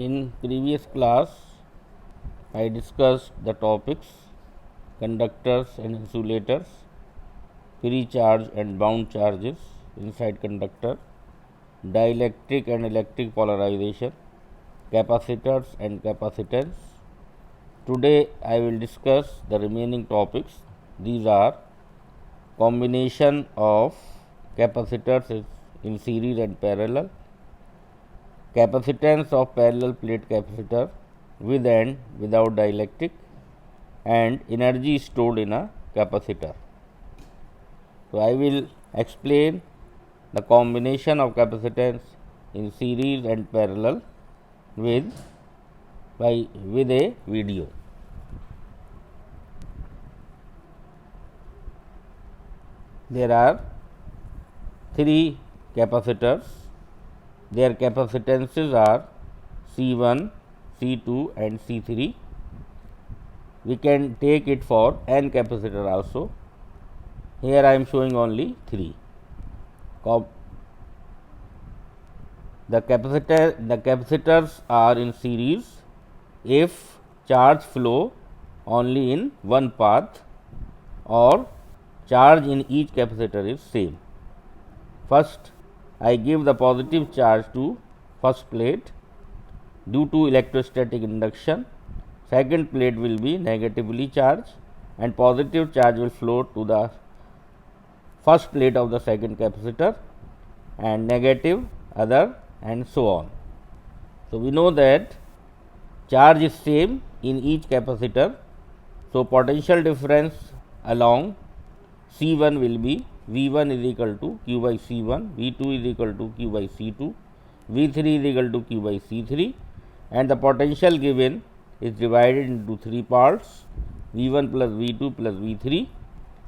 In previous class, I discussed the topics conductors and insulators, free charge and bound charges inside conductor, dielectric and electric polarization, capacitors and capacitance. Today, I will discuss the remaining topics. These are combination of capacitors in series and parallel, capacitance of parallel plate capacitor with and without dielectric, and energy stored in a capacitor. So, I will explain the combination of capacitance in series and parallel with a video. There are three capacitors. Their capacitances are C1, C2 and C3. We can take it for n capacitor also. Here I am showing only 3. The capacitors are in series if charge flow only in one path or charge in each capacitor is same. First, I give the positive charge to first plate due to electrostatic induction. Second plate will be negatively charged and positive charge will flow to the first plate of the second capacitor and negative other and so on. So, we know that charge is same in each capacitor. So, potential difference along C1 will be V1 is equal to Q by C1, V2 is equal to Q by C2, V3 is equal to Q by C3, and the potential given is divided into 3 parts, V1 plus V2 plus V3.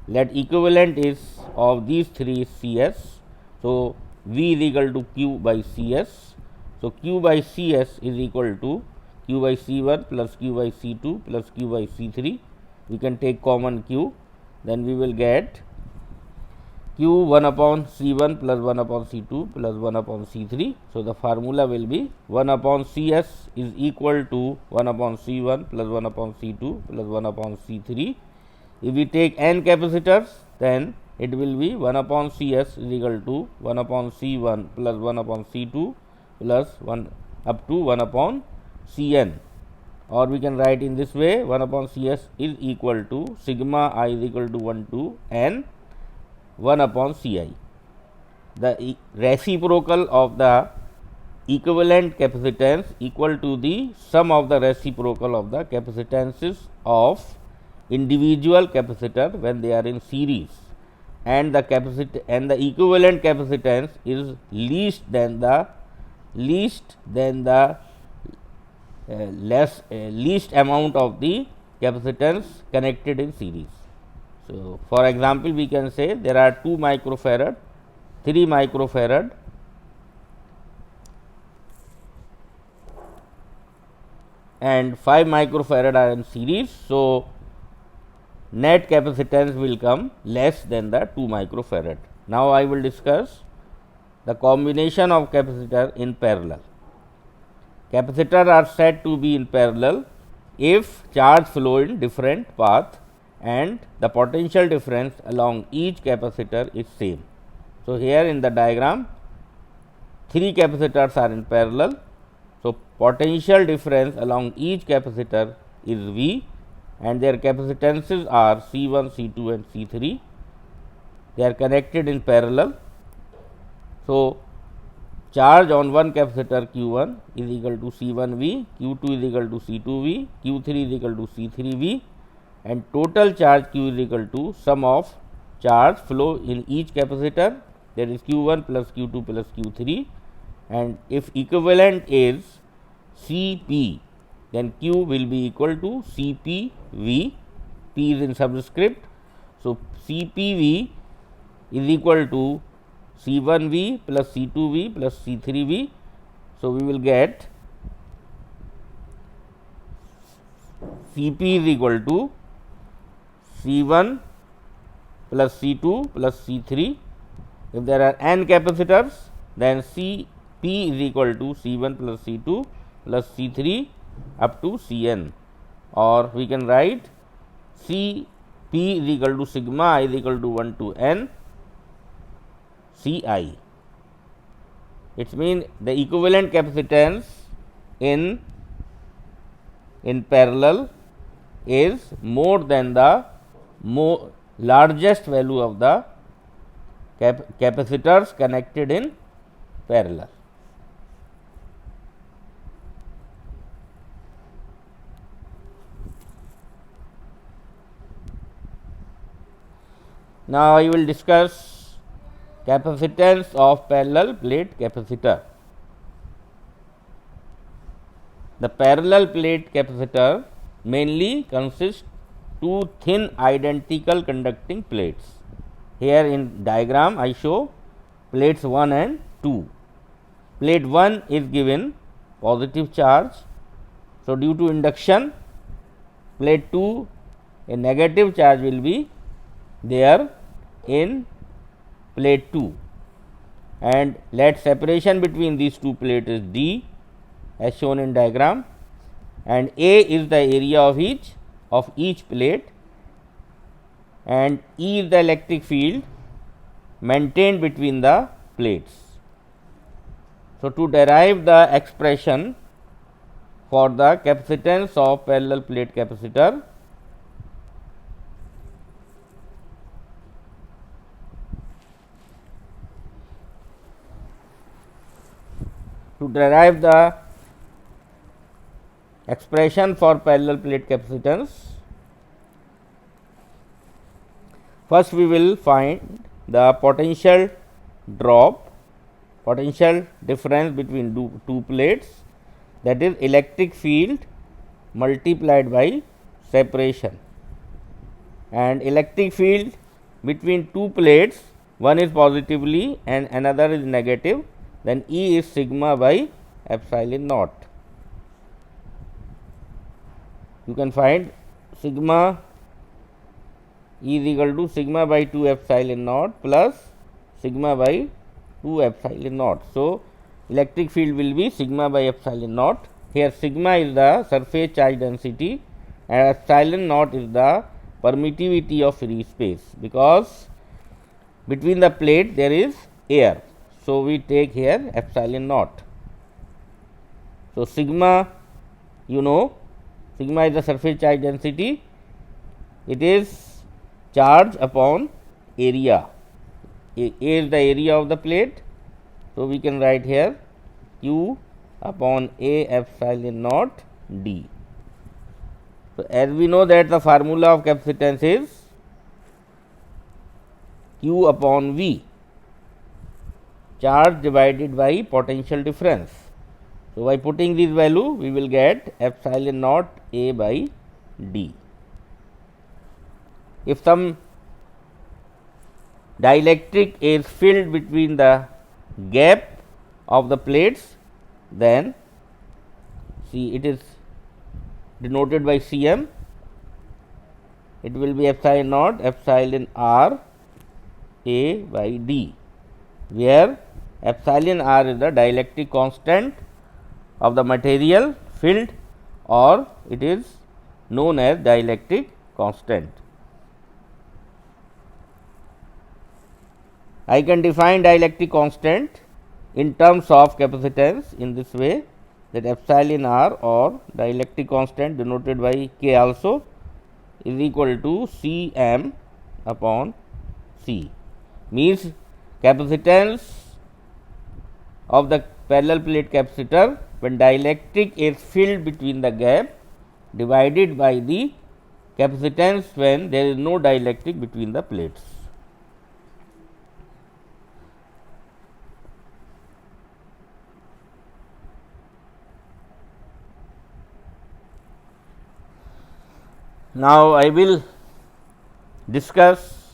Let equivalent is of these 3 is CS. So, V is equal to Q by CS. So, Q by CS is equal to Q by C1 plus Q by C2 plus Q by C3. We can take common Q, then we will get Q 1 upon C1 plus 1 upon C2 plus 1 upon C3. So, the formula will be 1 upon CS is equal to 1 upon C1 plus 1 upon C2 plus 1 upon C3. If we take n capacitors, then it will be 1 upon CS is equal to 1 upon C1 plus 1 upon C2 plus 1 up to 1 upon Cn, or we can write in this way 1 upon CS is equal to sigma I is equal to 1 to n 1 upon Ci. The reciprocal of the equivalent capacitance equal to the sum of the reciprocal of the capacitances of individual capacitor when they are in series, and the equivalent capacitance is least than the least amount of the capacitance connected in series. So, for example, we can say there are 2 microfarad, 3 microfarad and 5 microfarad are in series. So, net capacitance will come less than the 2 microfarad. Now, I will discuss the combination of capacitor in parallel. Capacitors are said to be in parallel if charge flow in different path and the potential difference along each capacitor is same. So, here in the diagram 3 capacitors are in parallel. So, potential difference along each capacitor is V and their capacitances are C1, C2 and C3. They are connected in parallel. So, charge on one capacitor Q1 is equal to C1V, Q2 is equal to C2V, Q3 is equal to C3V, and total charge Q is equal to sum of charge flow in each capacitor, that is Q1 plus Q2 plus Q3, and if equivalent is Cp, then Q will be equal to Cpv, P is in subscript. So, Cpv is equal to C1V plus C2V plus C3V. So, we will get Cp is equal to C1 plus C2 plus C3. If there are n capacitors, then Cp is equal to C1 plus C2 plus C3 up to Cn, or we can write Cp is equal to sigma I is equal to 1 to n Ci. It means the equivalent capacitance in parallel is more than the largest value of the capacitors connected in parallel. Now, I will discuss capacitance of parallel plate capacitor. The parallel plate capacitor mainly consists two thin identical conducting plates. Here in diagram I show plates 1 and 2. Plate 1 is given positive charge. So, due to induction, plate 2 a negative charge will be there in plate 2, and let separation between these two plates is d as shown in diagram, and A is the area of each plate, and E is the electric field maintained between the plates. So, to derive the expression for the capacitance of parallel plate capacitor, first we will find the potential difference between two plates, that is electric field multiplied by separation, and electric field between two plates, one is positively and another is negative, then E is sigma by epsilon naught. You can find sigma E is equal to sigma by 2 epsilon naught plus sigma by 2 epsilon naught. So, electric field will be sigma by epsilon naught. Here sigma is the surface charge density and epsilon naught is the permittivity of free space, because between the plate there is air. So, we take here epsilon naught. So, sigma, sigma is the surface charge density, it is charge upon area. A is the area of the plate. So, we can write here Q upon A epsilon naught d. So, as we know that the formula of capacitance is Q upon V, charge divided by potential difference. So, by putting this value we will get epsilon naught A by d. If some dielectric is filled between the gap of the plates, then see it is denoted by Cm, it will be epsilon naught epsilon R A by d, where epsilon R is the dielectric constant of the material filled, or it is known as dielectric constant. I can define dielectric constant in terms of capacitance in this way, that epsilon R or dielectric constant denoted by K also is equal to Cm upon C, means capacitance of the parallel plate capacitor when dielectric is filled between the gap divided by the capacitance when there is no dielectric between the plates. Now, I will discuss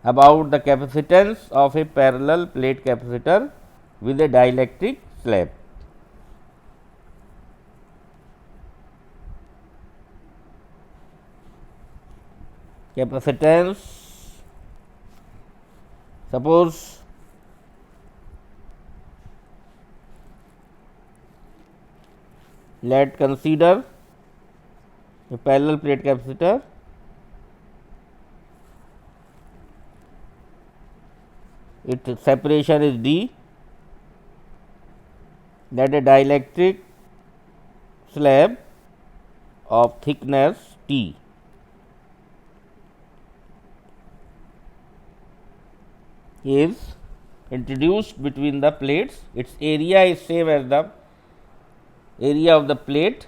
about the capacitance of a parallel plate capacitor with a dielectric slab. Capacitance, suppose Let consider a parallel plate capacitor. Its separation is D, that a dielectric slab of thickness T is introduced between the plates. Its area is same as the area of the plate,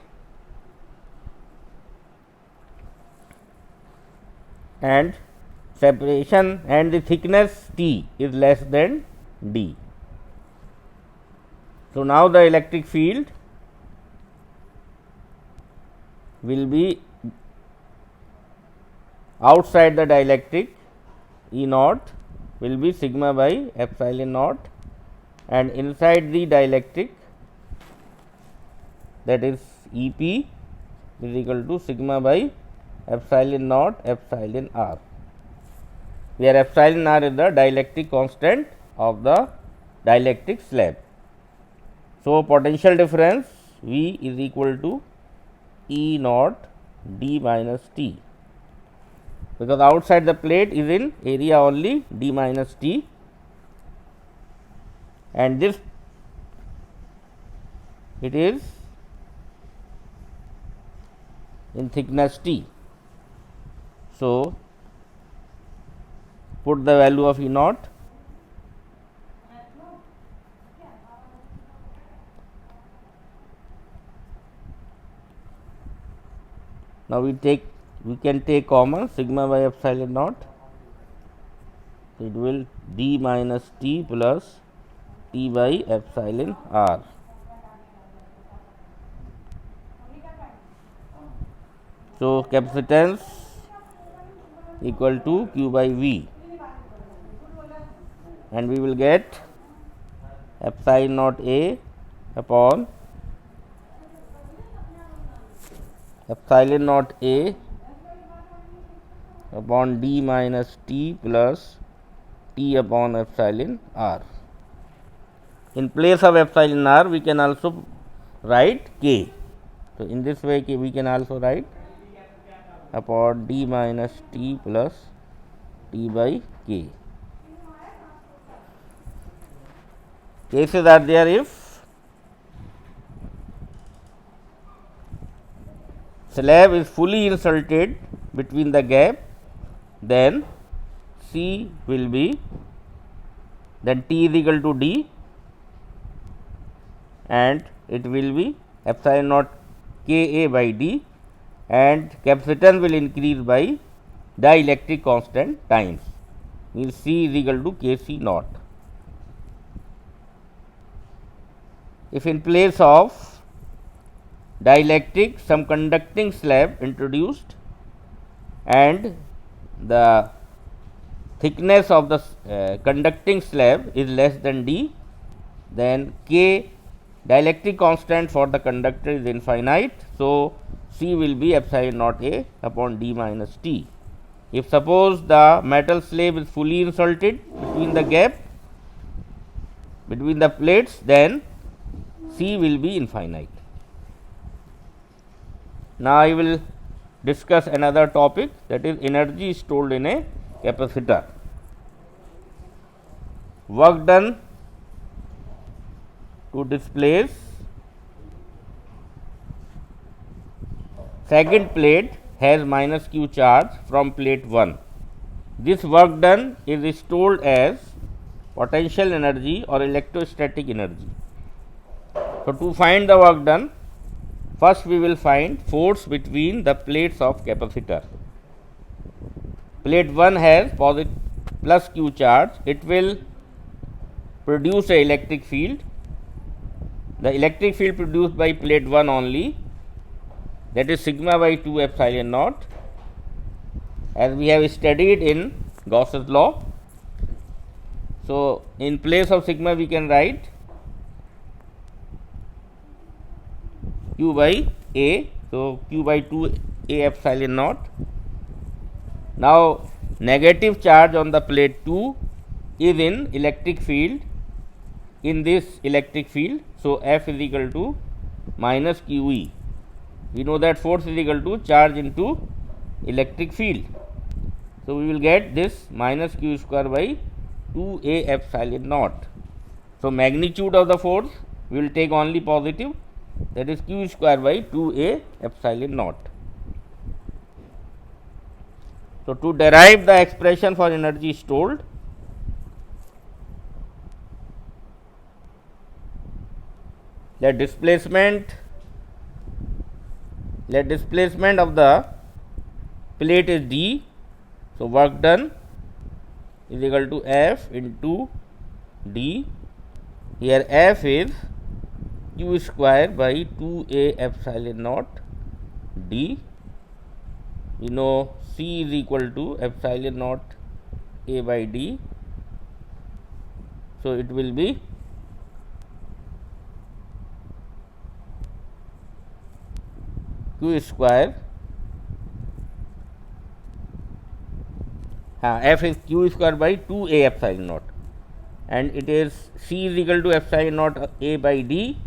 and separation and the thickness T is less than D. So, now the electric field will be outside the dielectric. E naught will be sigma by epsilon naught, and inside the dielectric, that is E p is equal to sigma by epsilon naught epsilon r, where epsilon r is the dielectric constant of the dielectric slab. So, potential difference V is equal to E naught d minus T, because outside the plate is in area only d minus T, and this it is in thickness T. So, put the value of E naught. Now, we can take common sigma by epsilon naught. It will d minus T plus T by epsilon r. So, capacitance equal to Q by V, and we will get epsilon naught A upon epsilon naught A upon d minus T plus T upon epsilon r. In place of epsilon r, we can also write K. So, in this way we can also write upon d minus T plus T by K. Cases are there if slab is fully inserted between the gap, then C will be, then T is equal to D, and it will be epsilon naught K A by D, and capacitance will increase by dielectric constant times, means C is equal to K C naught. If in place of dielectric some conducting slab introduced and the thickness of the conducting slab is less than D, then K dielectric constant for the conductor is infinite. So, C will be epsilon naught A upon D minus T. If suppose the metal slab is fully inserted between the gap between the plates, then C will be infinite. Now, I will discuss another topic, that is energy stored in a capacitor. Work done to displace second plate has minus q charge from plate 1. This work done is stored as potential energy or electrostatic energy. So, to find the work done, first we will find force between the plates of capacitor. Plate 1 has positive plus q charge, it will produce a electric field. The electric field produced by plate 1 only, that is sigma by 2 epsilon naught, as we have studied in Gauss's law. So, in place of sigma we can write q by A. So, q by 2 A epsilon naught. Now, negative charge on the plate 2 is in electric field, in this electric field. So, F is equal to minus QE. We know that force is equal to charge into electric field. So, we will get this minus Q square by 2A epsilon naught. So, magnitude of the force we will take only positive, that is Q square by 2A epsilon naught. So, to derive the expression for energy stored, let displacement of the plate is d. So, work done is equal to F into d. Here F is Q square by 2A epsilon naught d. You know C is equal to epsilon naught A by d. So, it will be Q square, F is Q square by 2A epsilon naught, and it is C is equal to epsilon naught A by d.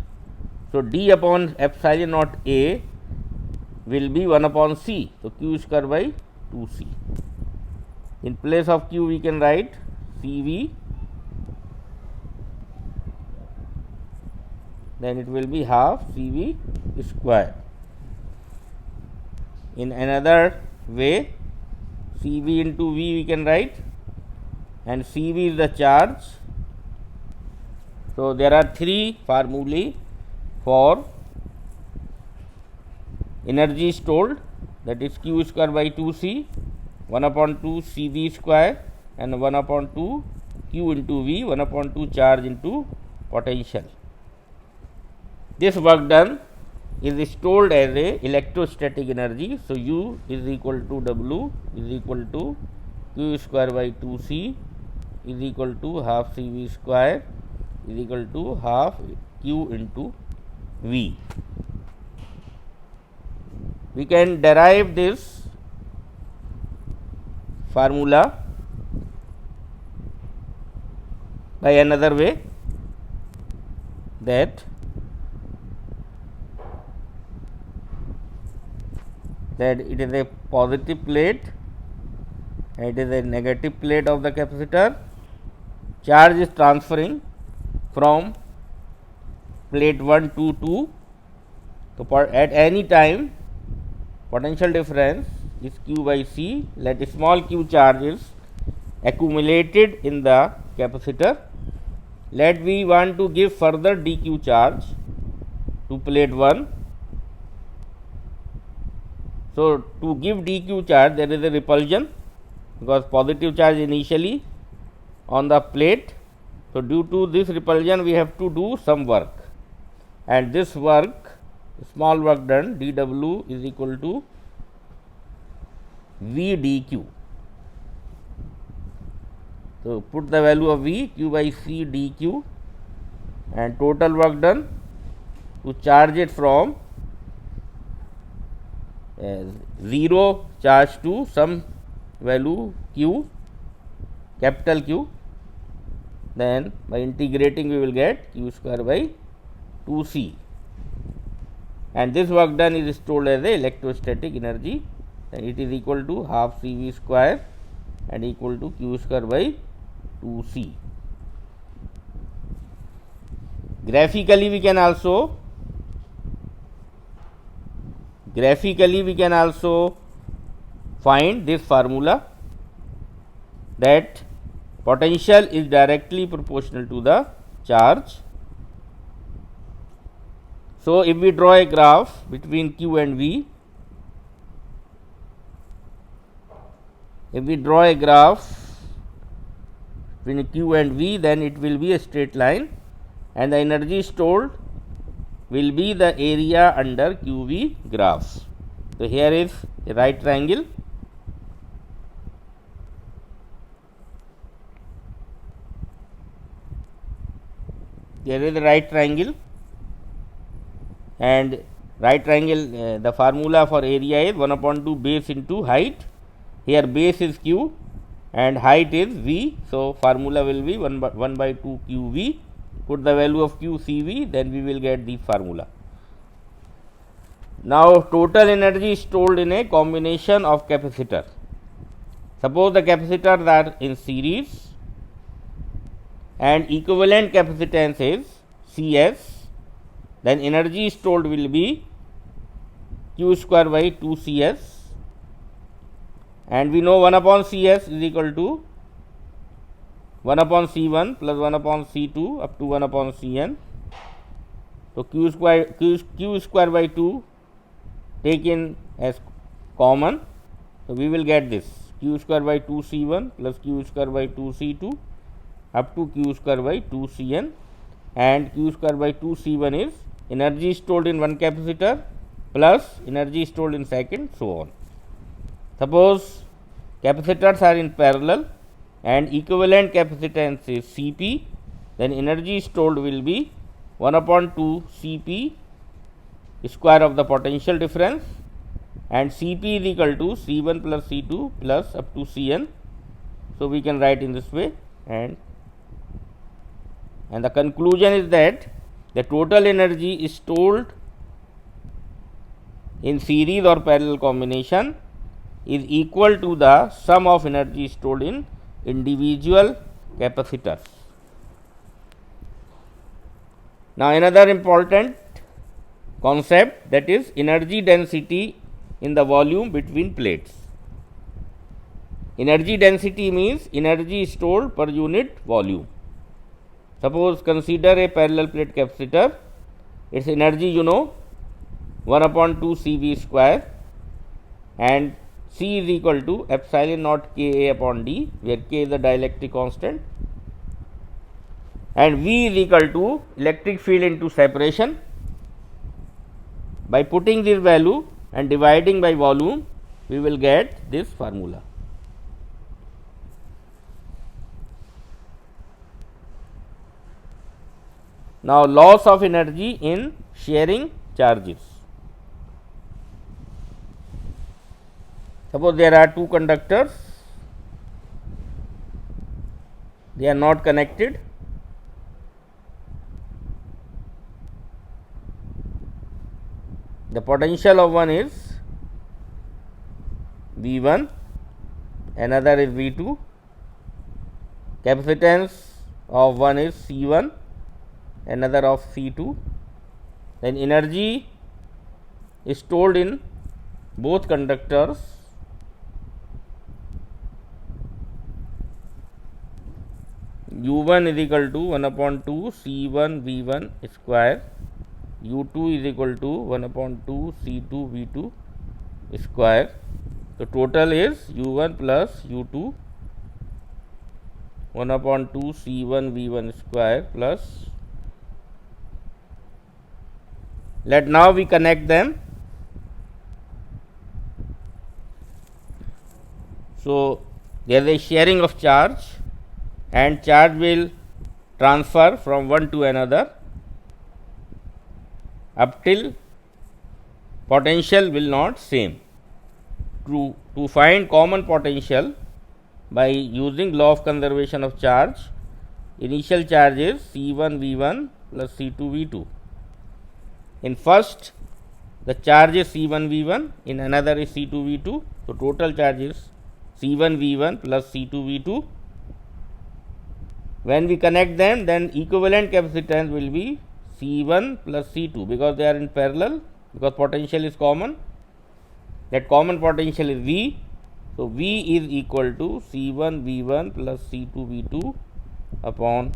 So, d upon epsilon naught A will be 1 upon C. So, Q square by 2C. In place of Q we can write CV, then it will be half CV square. In another way, CV into V we can write, and CV is the charge. So, there are 3 formulae for energy stored, that is Q square by 2C, 1 upon 2 CV square, and 1 upon 2 Q into V, 1 upon 2 charge into potential. This work done is stored as a electrostatic energy. So, U is equal to W is equal to Q square by 2C is equal to half CV square is equal to half Q into V. We can derive this formula by another way, that it is a positive plate and it is a negative plate of the capacitor. Charge is transferring from plate 1 to 2. So, at any time potential difference is Q by C. Let small q charge is accumulated in the capacitor. Let we want to give further dq charge to plate 1. So, to give dq charge there is a repulsion, because positive charge initially on the plate. So, due to this repulsion we have to do some work, and this work, small work done, dW is equal to V dq. So, put the value of V, Q by C dq, and total work done to charge it from 0 charge to some value Q, capital Q. Then by integrating we will get Q square by 2C, and this work done is stored as a electrostatic energy, and it is equal to half CV square and equal to Q square by 2C. Graphically we can also find this formula, that potential is directly proportional to the charge. So, if we draw a graph between Q and V, between Q and V, then it will be a straight line, and the energy stored will be the area under QV graph. So, here is a right triangle. There is a right triangle, and right triangle the formula for area is 1 upon 2 base into height. Here base is Q and height is V. So, formula will be 1 by 2 QV. Put the value of Q CV, then we will get the formula. Now total energy is stored in a combination of capacitor. Suppose the capacitors are in series and equivalent capacitance is Cs, then energy stored will be Q square by 2 Cs, and we know 1 upon Cs is equal to 1 upon C1 plus 1 upon C2 up to 1 upon Cn. So Q square by 2 taken as common. So we will get this Q square by 2 C1 plus Q square by 2 C2 up to Q square by 2 Cn, and Q square by 2 C1 is energy stored in one capacitor plus energy stored in second, so on. Suppose capacitors are in parallel and equivalent capacitance is Cp, then energy stored will be 1 upon 2 Cp square of the potential difference, and Cp is equal to C1 plus C2 plus up to Cn. So we can write in this way, and the conclusion is that the total energy is stored in series or parallel combination is equal to the sum of energy stored in individual capacitors. Now another important concept, that is energy density in the volume between plates. Energy density means energy stored per unit volume. Suppose consider a parallel plate capacitor, its energy you know 1 upon 2 Cv square, and C is equal to epsilon naught Ka upon d, where K is the dielectric constant, and V is equal to electric field into separation. By putting this value and dividing by volume, we will get this formula. Now loss of energy in sharing charges. Suppose there are two conductors, they are not connected. The potential of one is V1, another is V2, capacitance of one is C1, another of C2, then energy is stored in both conductors U1 is equal to 1 upon 2 C1 V1 square, U2 is equal to 1 upon 2 C2 V2 square. So total is U1 plus U2 1 upon 2 C1 V1 square plus, let now we connect them. So there is a sharing of charge, and charge will transfer from one to another up till potential will not same. To find common potential by using law of conservation of charge, initial charge is C1 V1 plus C2 V2. In first the charge is C1 V1, in another is C2 V2. So total charge is C1 V1 plus C2 V2. When we connect them, then equivalent capacitance will be C1 plus C2, because they are in parallel, because potential is common. That common potential is V. So V is equal to C1 V1 plus C2 V2 upon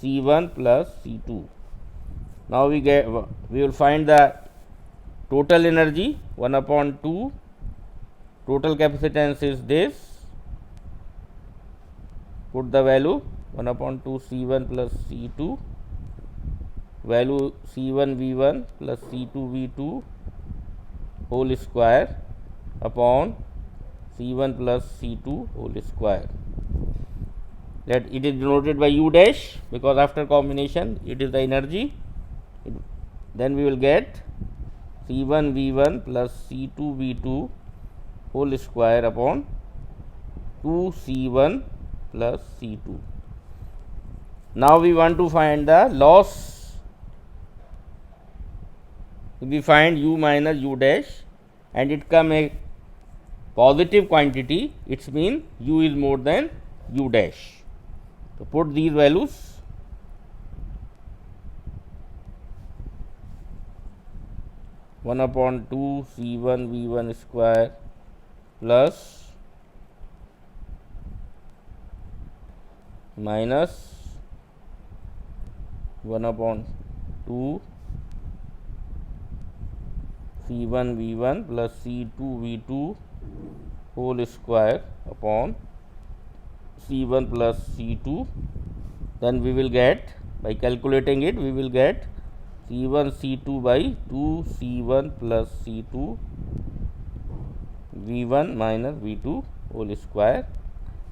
C1 plus C2. Now we will find the total energy 1 upon 2, total capacitance is this, put the value 1 upon 2 C1 plus C2, value C1 V1 plus C2 V2 whole square upon C1 plus C2 whole square. That it is denoted by U dash, because after combination it is the energy. Then we will get C1 V1 plus C2 V2 whole square upon 2 C1 plus C2. Now we want to find the loss we find u minus u dash and it come a positive quantity, it means u is more than u dash. So, put these values. One upon 2 C1 V1 square plus minus 1 upon 2 C1 V1 plus C2 V2 whole square upon C1 plus C2. Then we will get, by calculating it, we will get C1 C2 by 2 C1 plus C2 V1 minus V2 whole square,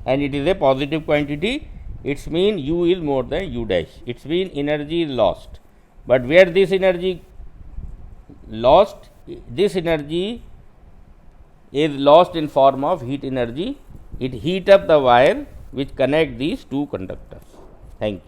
and it is a positive quantity. It means u is more than u dash. It means energy is lost. But where this energy lost? This energy is lost in form of heat energy. It heat up the wire which connect these two conductors. Thank you.